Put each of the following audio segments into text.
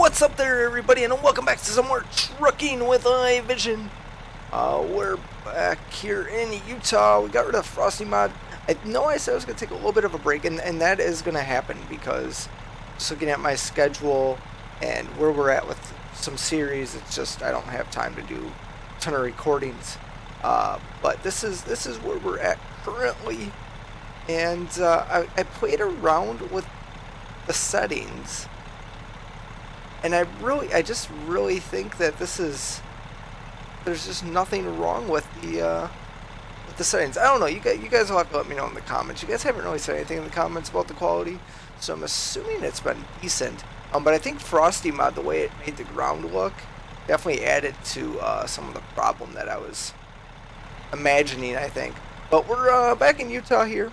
What's up there, everybody, and welcome back to some more trucking with iVision. We're back here in Utah. We got rid of Frosty Mod. I know I said I was going to take a little bit of a break, and that is going to happen because just looking at my schedule and where we're at with some series, it's just I don't have time to do a ton of recordings. But this is where we're at currently, and I played around with the settings. And I just really think that there's just nothing wrong with the settings. I don't know. You guys will have to let me know in the comments. You guys haven't really said anything in the comments about the quality, so I'm assuming it's been decent. But I think Frosty Mod, the way it made the ground look, definitely added to some of the problem that I was imagining, I think. But we're back in Utah here.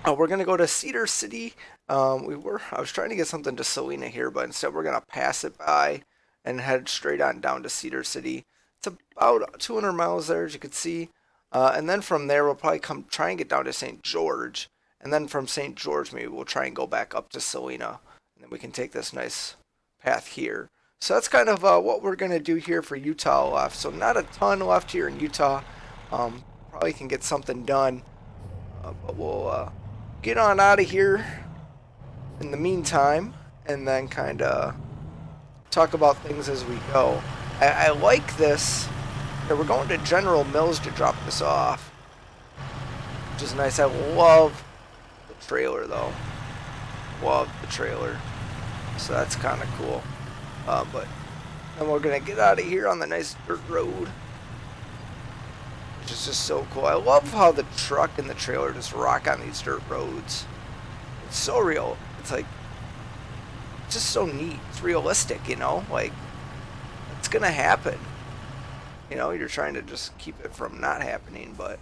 We're gonna go to Cedar City. I was trying to get something to Salina here, but instead we're gonna pass it by and head straight on down to Cedar City. It's about 200 miles there, as you can see, and then from there we'll probably try and get down to St. George, and then from St. George maybe we'll try and go back up to Salina, and then we can take this nice path here. So that's kind of what we're gonna do here for Utah left. So not a ton left here in Utah. Probably can get something done, but we'll get on out of here in the meantime, and then kind of talk about things as we go. I like this. We're going to General Mills to drop this off, which is nice. I love the trailer, though. Love the trailer. So that's kind of cool. But then we're going to get out of here on the nice dirt road, which is just so cool. I love how the truck and the trailer just rock on these dirt roads. It's so real. It's like, it's just so neat. It's realistic, you know? Like, it's gonna happen. You know, you're trying to just keep it from not happening, but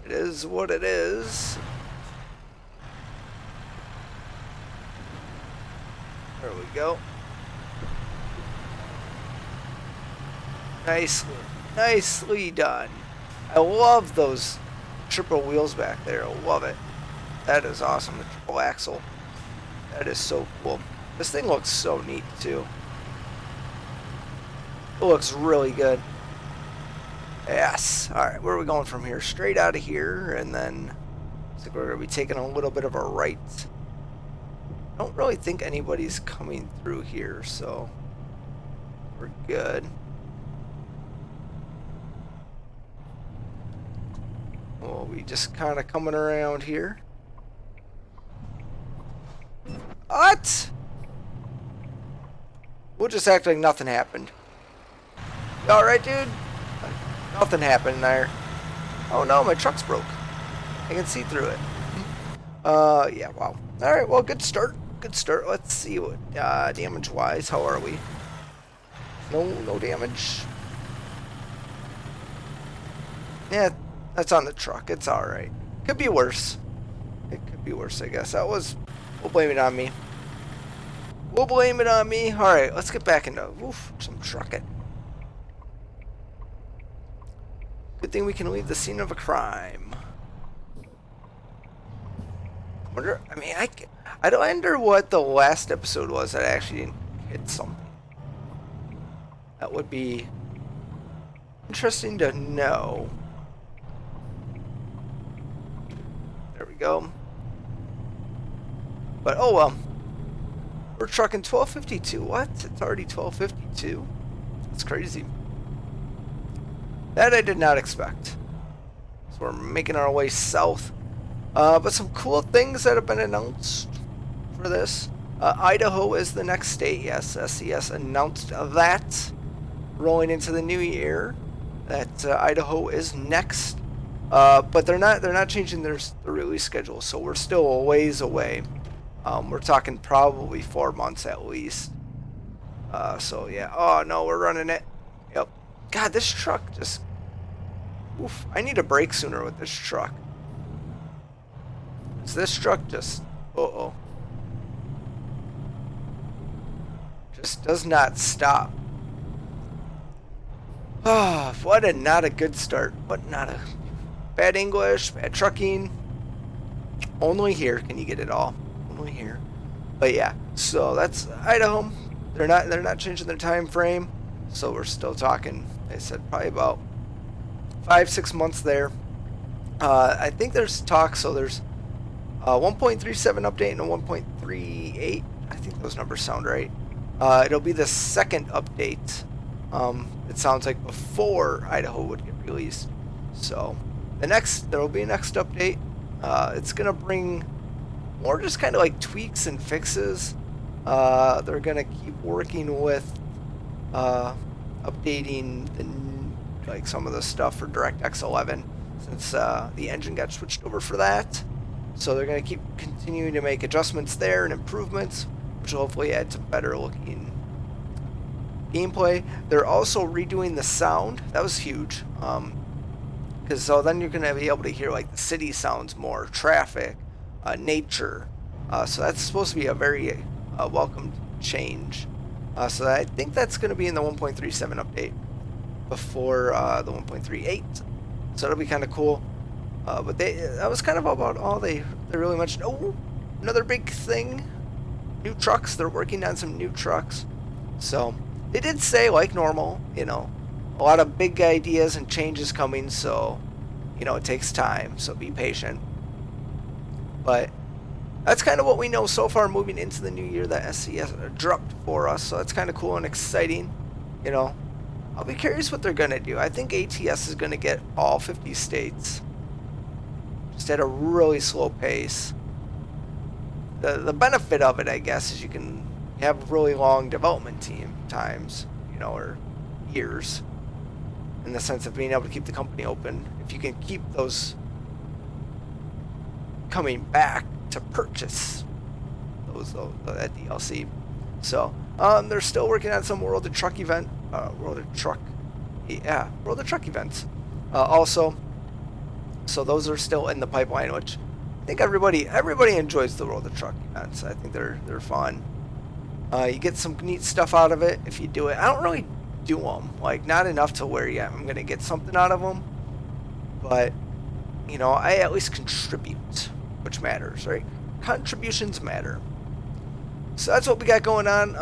it is what it is. There we go. Nicely done. I love those triple wheels back there. I love it. That is awesome. The triple axle. That is so cool. This thing looks so neat too. It looks really good. Yes. Alright, where are we going from here? Straight out of here, and then looks like we're going to be taking a little bit of a right. I don't really think anybody's coming through here, so we're good. Well, we just kind of coming around here. What? We'll just act like nothing happened. You alright, dude? Nothing happened there. Oh no, my truck's broke. I can see through it. Yeah, wow. Alright, well, good start. Good start. Let's see what, damage-wise, how are we? No damage. Yeah, that's on the truck. It's alright. Could be worse. It could be worse, I guess. We'll blame it on me. We'll blame it on me. Alright, let's get back into some trucking. Good thing we can leave the scene of a crime. I wonder what the last episode was that I actually didn't hit something. That would be interesting to know. There we go. But oh well. We're trucking 1252. What? It's already 1252. That's crazy. That I did not expect. So we're making our way south. But some cool things that have been announced for this. Idaho is the next state. Yes, SCS announced that. Rolling into the new year, that Idaho is next. But they're not changing their release schedule, so we're still a ways away. We're talking probably 4 months at least. So yeah. Oh no, we're running it. Yep. God, this truck just... Oof. I need a brake sooner with this truck. This truck just... Uh-oh. Just does not stop. Oh, what not a good start. What not a... Bad English, bad trucking. Only here can you get it all. Only here. But yeah, so that's Idaho. They're not changing their time frame, so we're still talking. They said probably about 5-6 months there. I think there's talk. So there's a 1.37 update and a 1.38. I think those numbers sound right. It'll be the second update. It sounds like before Idaho would get released. So there will be a next update. It's gonna bring more just kind of like tweaks and fixes. They're gonna keep working with updating like some of the stuff for DirectX 11 since the engine got switched over for that. So they're gonna keep continuing to make adjustments there and improvements, which will hopefully add to better looking gameplay. They're also redoing the sound. That was huge. Because so then you're gonna be able to hear like the city sounds more, traffic, nature. So that's supposed to be a very welcomed change. So I think that's going to be in the 1.37 update before the 1.38. So that'll be kind of cool. But that was kind of about all they really mentioned. Oh, another big thing, new trucks. They're working on some new trucks. So they did say, like normal, a lot of big ideas and changes coming. So, it takes time. So be patient. But that's kind of what we know so far moving into the new year that SCS dropped for us. So that's kind of cool and exciting. I'll be curious what they're going to do. I think ATS is going to get all 50 states just at a really slow pace. The benefit of it, I guess, is you can have really long development team times, or years, in the sense of being able to keep the company open. If you can keep those coming back to purchase that DLC. So they're still working on some World of Truck events. Also, so those are still in the pipeline, which I think everybody enjoys the World of Truck events. I think they're fun. You get some neat stuff out of it if you do it. I don't really do them, like not enough to where I'm gonna get something out of them, but I at least contribute, which matters, right? Contributions matter. So that's what we got going on.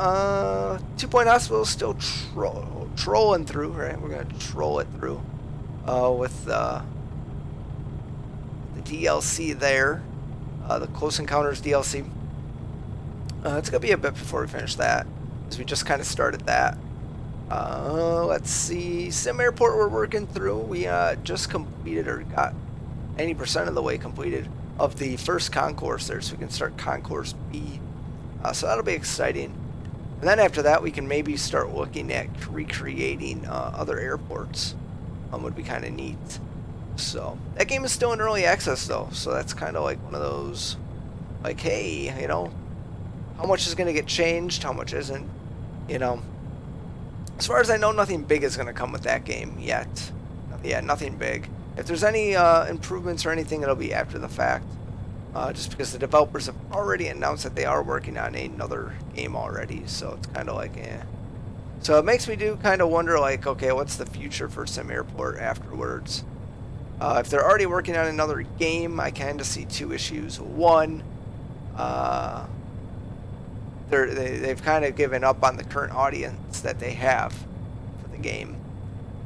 2 Point Hospital is still trolling through, right? We're gonna troll it through with the DLC there, the Close Encounters DLC. It's gonna be a bit before we finish that, because we just kind of started that. Let's see, Sim Airport we're working through. We just completed, or got 80% of the way completed of the first concourse there, so we can start Concourse B. So that'll be exciting. And then after that, we can maybe start looking at recreating other airports. Would be kind of neat. So that game is still in early access though, so that's kind of like one of those, like, hey, how much is going to get changed, how much isn't, As far as I know, nothing big is going to come with that game yet. Yeah, nothing big. If there's any improvements or anything, it'll be after the fact. Just because the developers have already announced that they are working on another game already, so it's kind of like, eh. So it makes me do kind of wonder, like, okay, what's the future for Sim Airport afterwards? If they're already working on another game, I kind of see two issues. One, they've kind of given up on the current audience that they have for the game,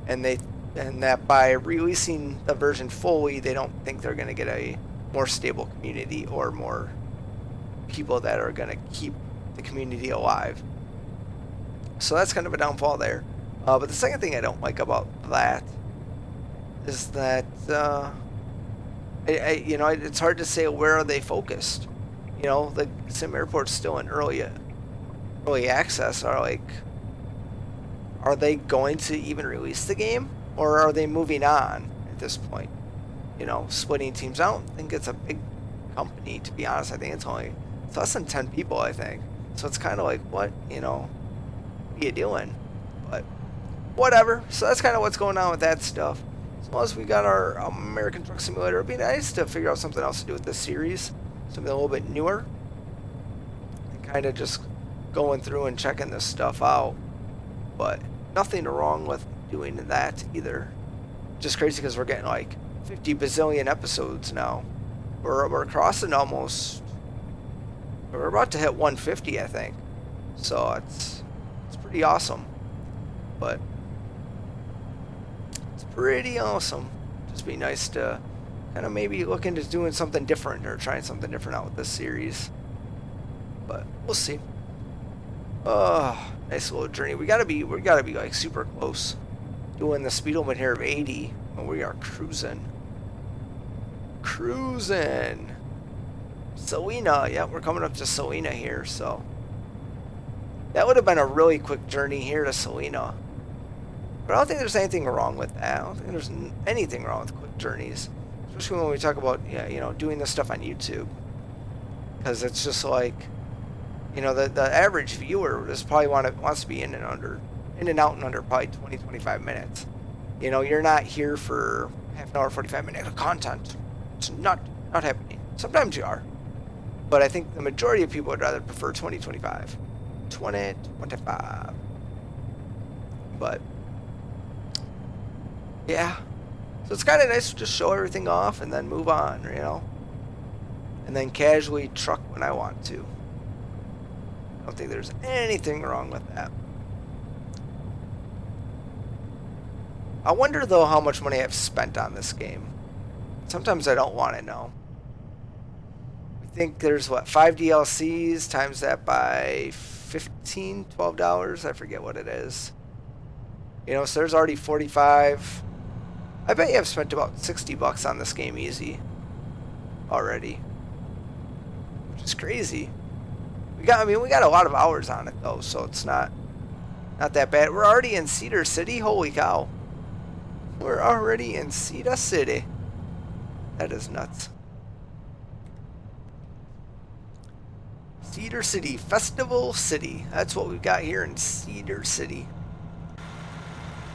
and that by releasing the version fully, they don't think they're going to get a more stable community or more people that are going to keep the community alive. So that's kind of a downfall there. But the second thing I don't like about that is that it's hard to say where are they focused. The Sim Airport's still in early access. Are they going to even release the game, or are they moving on at this point? Splitting teams. I don't think it's a big company, to be honest. I think it's less than 10 people, I think. So it's kind of like, what are you doing? But whatever. So that's kind of what's going on with that stuff. As long as we got our American Truck Simulator, it'd be nice to figure out something else to do with this series, something a little bit newer, and kind of just going through and checking this stuff out. But nothing wrong with doing that either. Just crazy because we're getting like 50 bazillion episodes now. We're crossing almost We're about to hit 150, I think. So it's pretty awesome. But it's pretty awesome. Just be nice to kind of maybe look into doing something different or trying something different out with this series. But we'll see. Oh, nice little journey. We gotta be like super close. Doing the speed limit here of 80, and we are cruising. Cruising. Salina, yeah, we're coming up to Salina here, so that would have been a really quick journey here to Salina. But I don't think there's anything wrong with that. I don't think there's anything wrong with quick journeys, especially when we talk about, yeah, you know, doing this stuff on YouTube, because it's just like, you know, the average viewer is probably wants to be in and out in under probably 20-25 minutes. You know, you're not here for half an hour, 45 minutes of content. It's not happening. Sometimes you are, but I think the majority of people would rather prefer 20-25. But yeah, so it's kind of nice to just show everything off and then move on, you know, and then casually truck when I want to. I don't think there's anything wrong with that. I wonder though how much money I've spent on this game. Sometimes I don't want to know. I think there's what, 5 DLCs, times that by $12. I forget what it is. You know, so there's already 45. I bet you I've spent about $60 on this game easy already, which is crazy. We got a lot of hours on it though, so it's not that bad. We're already in Cedar City. Holy cow. We're already in Cedar City. That is nuts. Cedar City, Festival City. That's what we've got here in Cedar City.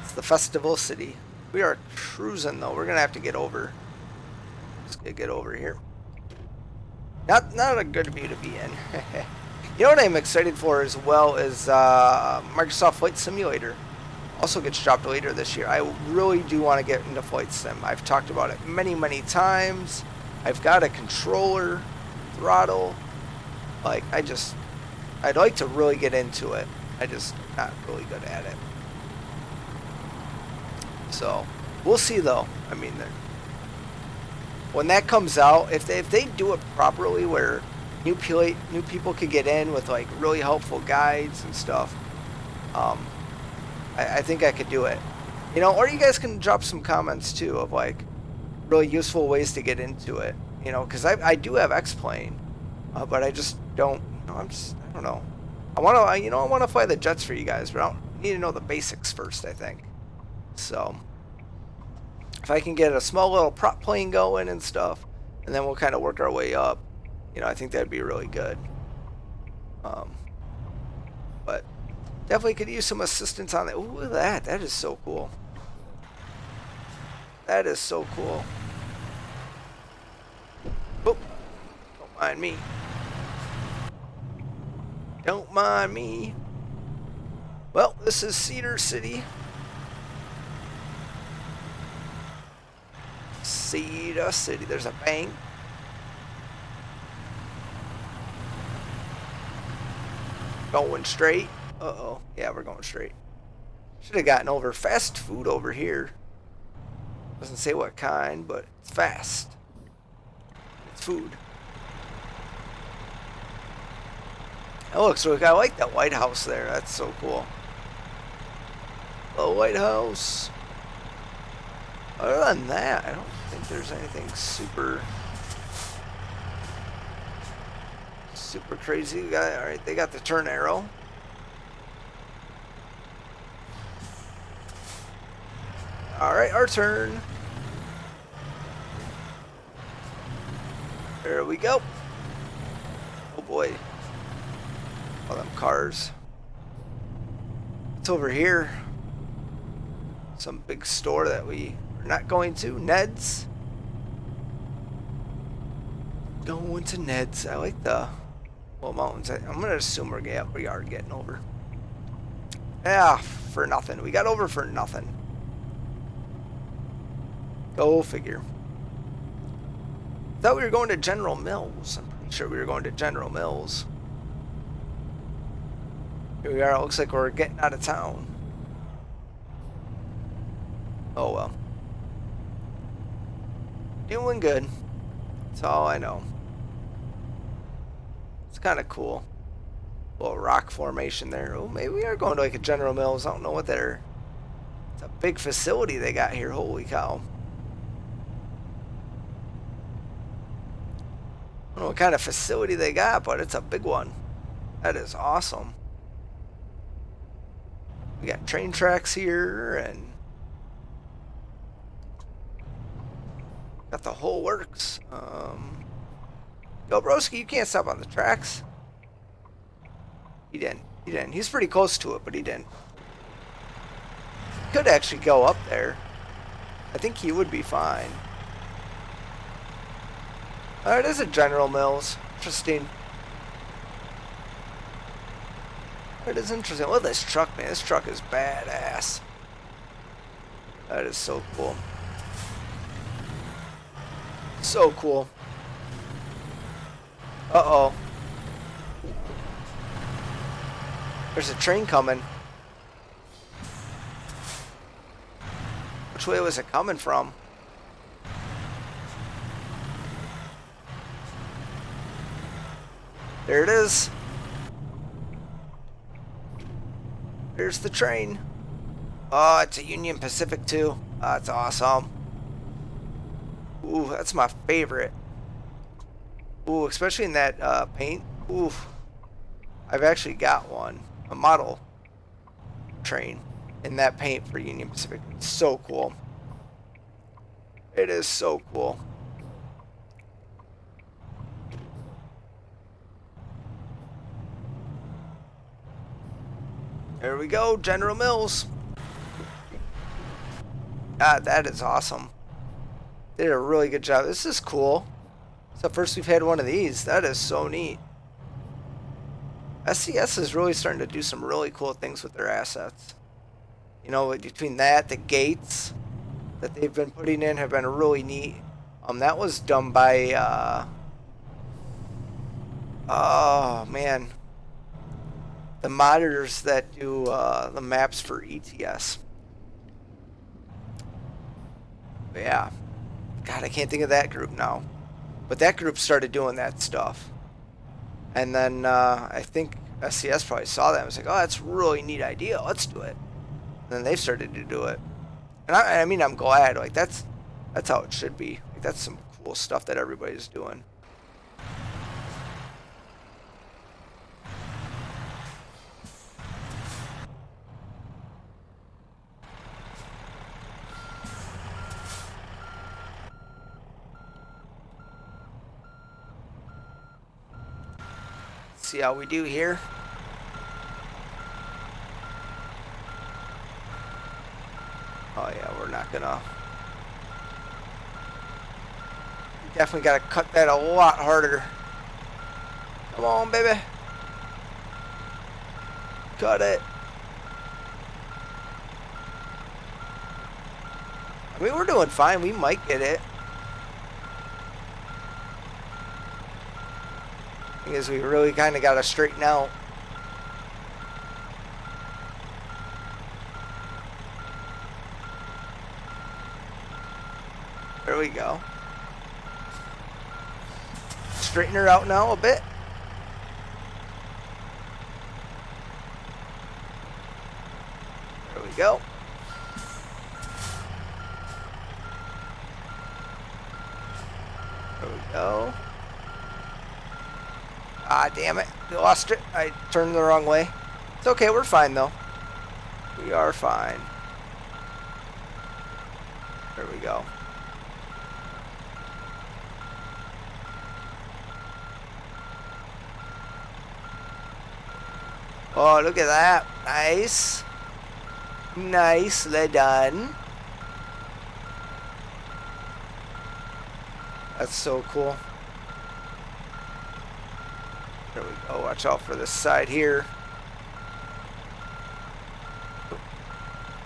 It's the Festival City. We are cruising though. We're gonna have to get over. Let's get over here. Not a good view to be in. You know what I'm excited for as well is Microsoft Flight Simulator. Also gets dropped later this year. I really do want to get into Flight Sim. I've talked about it many times. I've got a controller, throttle. Like, I'd like to really get into it. I just not really good at it. So we'll see though. I mean, when that comes out, if they do it properly, where new people could get in with like really helpful guides and stuff, I think I could do it. You know, or you guys can drop some comments too of like really useful ways to get into it. You know, because I do have X-Plane, but I just don't. You know, I don't know. I want to fly the jets for you guys, but I don't need to know the basics first, I think. So if I can get a small little prop plane going and stuff, and then we'll kind of work our way up. You know, I think that'd be really good. But definitely could use some assistance on that. Ooh, look at that. That is so cool. That is so cool. Oh, don't mind me. Don't mind me. Well, this is Cedar City. Cedar City. There's a bank. Going straight. Uh-oh. Yeah, we're going straight. Should have gotten over fast food over here. Doesn't say what kind, but it's fast. It's food. Oh, look, so I like that White House there. That's so cool. The White House. Other than that, I don't think there's anything super crazy. All right, they got the turn arrow. All right, our turn. There we go. Oh boy. All them cars. It's over here. Some big store that we are not going to. Ned's. Going to Ned's. I like the mountains. I'm going to assume we are getting over. Yeah, for nothing. We got over for nothing. Go figure. Thought we were going to General Mills. I'm Sure, we were going to General Mills. Here we are. It looks like we're getting out of town. Oh well. Doing good. That's all I know. It's kind of cool. Little rock formation there. Oh, maybe we are going to like a General Mills. I don't know what they're... It's a big facility they got here. Holy cow. I don't know what kind of facility they got, but it's a big one. That is awesome. We got train tracks here and got the whole works. Yo, broski, you can't stop on the tracks. He didn't. He didn't. He's pretty close to it, but he didn't. Could actually go up there. I think he would be fine. Oh, it is a General Mills. Interesting. It is interesting. Look at this truck, man. This truck is badass. That is so cool. So cool. Uh-oh. There's a train coming. Which way was it coming from? There it is. There's the train. Oh, it's a Union Pacific too. Oh, that's awesome. Ooh, that's my favorite. Ooh, especially in that paint. Ooh, I've actually got one. A model train in that paint for Union Pacific. It's so cool. It is so cool. There we go, General Mills. God, that is awesome. They did a really good job. This is cool. It's the first we've had one of these. That is so neat. SCS is really starting to do some really cool things with their assets. You know, between that, the gates that they've been putting in have been really neat. That was done by, oh man, the modders that do the maps for ETS. But yeah, God, I can't think of that group now. But that group started doing that stuff. And then I think SCS probably saw that and was like, oh, that's a really neat idea. Let's do it. And then they started to do it. And I mean, I'm glad. Like, that's how it should be. Like, that's some cool stuff that everybody's doing. See how we do here. Oh yeah, we're not gonna. Definitely gotta cut that a lot harder. Come on, baby. Cut it. I mean, we're doing fine. We might get it. Thing is, we really kind of gotta straighten out. There we go. Straighten her out now a bit. There we go. There we go. Ah, damn it. We lost it. I turned the wrong way. It's okay. We're fine, though. We are fine. There we go. Oh, look at that. Nice. Nicely done. That's so cool. There we go. Watch out for this side here.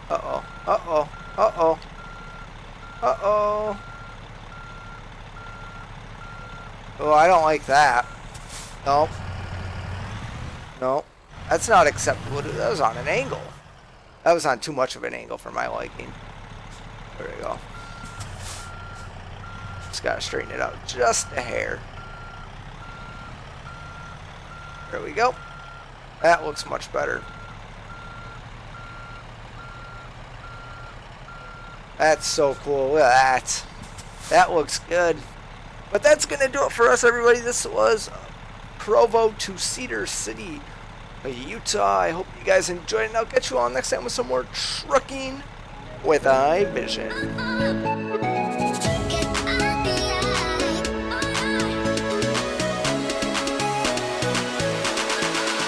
Uh-oh. Uh-oh. Uh-oh. Uh-oh. Oh, I don't like that. No. No. That's not acceptable. Dude. That was on an angle. That was on too much of an angle for my liking. There we go. Just gotta straighten it out just a hair. There we go. That looks much better. That's so cool. Look at that. That looks good. But that's going to do it for us, everybody. This was Provo to Cedar City, Utah. I hope you guys enjoyed it. And I'll catch you all next time with some more trucking with iVision.